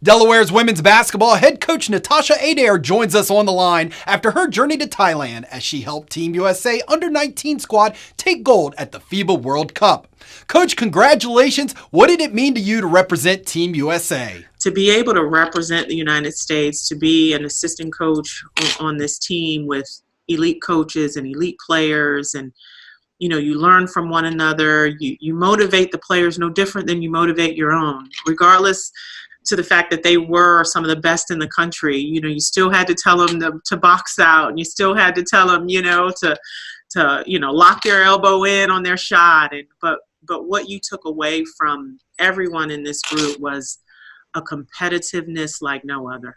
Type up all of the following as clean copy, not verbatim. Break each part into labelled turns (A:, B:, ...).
A: Delaware's women's basketball head coach Natasha Adair joins us on the line after her journey to Thailand as she helped Team USA under-19 squad take gold at the FIBA World Cup. Coach, congratulations. What did it mean to you to represent Team USA?
B: To be able to represent the United States, to be an assistant coach on this team with elite coaches and elite players, and you learn from one another. You motivate the players no different than you motivate your own, regardless to the fact that they were some of the best in the country. You still had to tell them to box out, and you still had to tell them, to lock their elbow in on their shot. But what you took away from everyone in this group was a competitiveness like no other.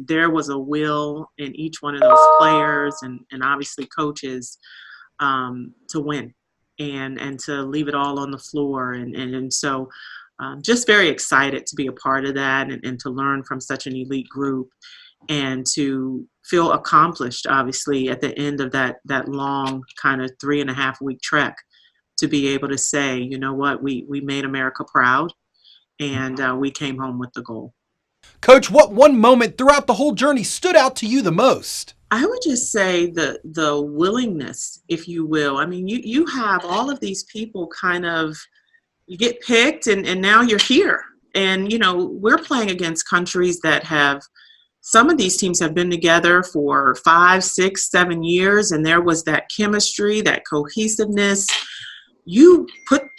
B: There was a will in each one of those players and obviously coaches to win and to leave it all on the floor. And so just very excited to be a part of that and to learn from such an elite group and to feel accomplished, obviously, at the end of that long kind of 3.5-week trek, to be able to say, you know what, we made America proud and we came home with the goal.
A: Coach, what one moment throughout the whole journey stood out to you the most?
B: I would just say the willingness, if you will. I mean, you have all of these people you get picked and now you're here. And, we're playing against countries that some of these teams have been together for 5, 6, 7 years. And there was that chemistry, that cohesiveness. You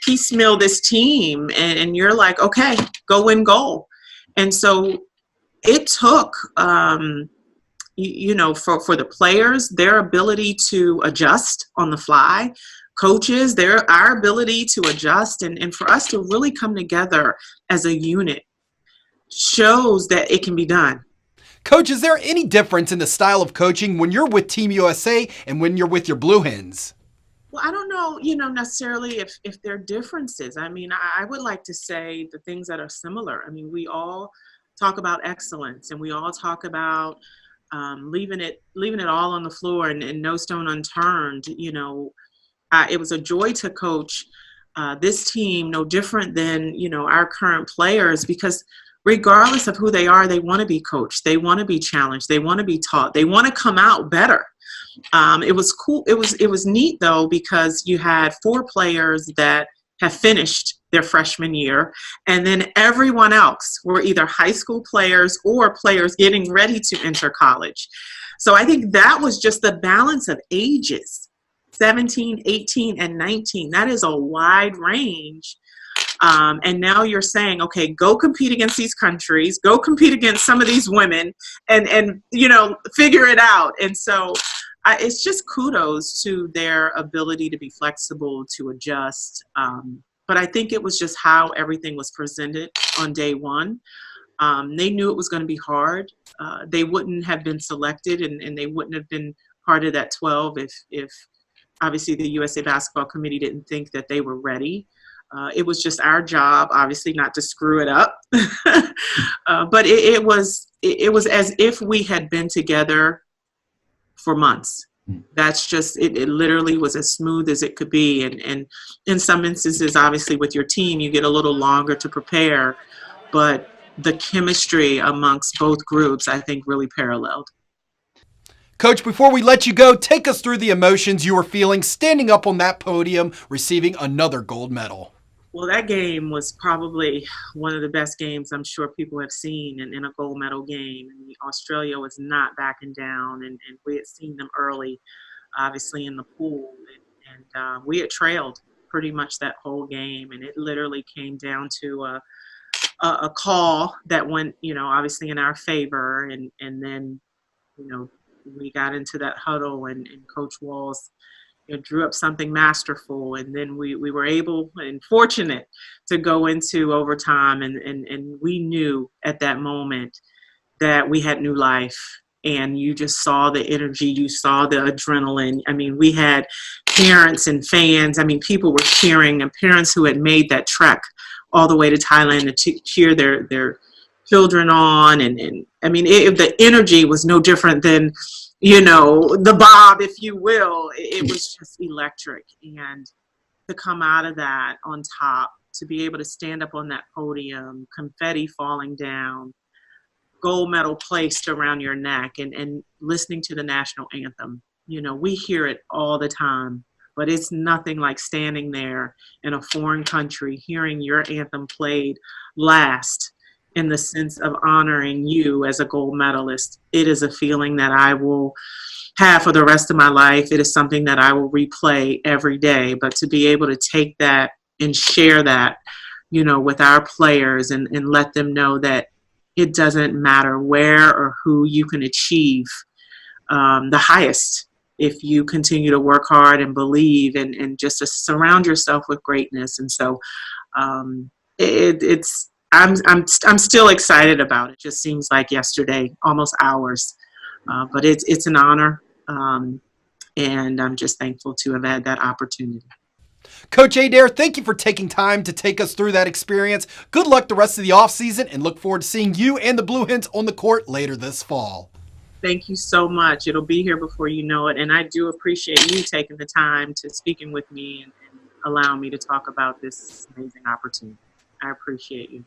B: piecemeal this team and you're like, okay, go win goal. And so it took, for the players, their ability to adjust on the fly, coaches, our ability to adjust, and for us to really come together as a unit shows that it can be done.
A: Coach, is there any difference in the style of coaching when you're with Team USA and when you're with your Blue Hens?
B: Well, I don't know, necessarily if there are differences. I mean, I would like to say the things that are similar. I mean, we all talk about excellence and we all talk about leaving it all on the floor and no stone unturned. It was a joy to coach this team, no different than, our current players, because regardless of who they are, they want to be coached. They want to be challenged. They want to be taught. They want to come out better. It was cool. It was neat, though, because you had 4 players that have finished their freshman year, and then everyone else were either high school players or players getting ready to enter college. So I think that was just the balance of ages. 17, 18, and 19. That is a wide range. And now you're saying, okay, go compete against these countries, go compete against some of these women and figure it out. And so it's just kudos to their ability to be flexible, to adjust. But I think it was just how everything was presented on day one. They knew it was going to be hard. They wouldn't have been selected and they wouldn't have been part of that 12 if obviously the USA Basketball Committee didn't think that they were ready. It was just our job, obviously, not to screw it up. But it was as if we had been together for months. That's just, it literally was as smooth as it could be. And in some instances, obviously, with your team, you get a little longer to prepare. But the chemistry amongst both groups, I think, really paralleled.
A: Coach, before we let you go, take us through the emotions you were feeling standing up on that podium, receiving another gold medal.
B: Well, that game was probably one of the best games I'm sure people have seen in a gold medal game. I mean, Australia was not backing down, and we had seen them early, obviously, in the pool. And we had trailed pretty much that whole game, and it literally came down to a call that went, obviously in our favor. And then, we got into that huddle, and Coach Walls drew up something masterful, and then we were able and fortunate to go into overtime, and we knew at that moment that we had new life, and you just saw the energy, you saw the adrenaline. I mean, we had parents and fans. I mean, people were cheering, and parents who had made that trek all the way to Thailand to cheer their children on, and I mean, the energy was no different than the Bob, if you will. It was just electric. And to come out of that on top to be able to stand up on that podium, confetti falling down, gold medal placed around your neck, and listening to the national anthem. You know, we hear it all the time, but it's nothing like standing there in a foreign country, hearing your anthem played last in the sense of honoring you as a gold medalist. It is a feeling that I will have for the rest of my life. It is something that I will replay every day. But to be able to take that and share that, you know, with our players and let them know that it doesn't matter where or who you can achieve the highest if you continue to work hard and believe and just to surround yourself with greatness. And so it's I'm still excited about it. Just seems like yesterday, almost hours, but it's an honor, and I'm just thankful to have had that opportunity.
A: Coach Adair, thank you for taking time to take us through that experience. Good luck the rest of the offseason, and look forward to seeing you and the Blue Hens on the court later this fall.
B: Thank you so much. It'll be here before you know it. And I do appreciate you taking the time to speaking with me and allowing me to talk about this amazing opportunity. I appreciate you.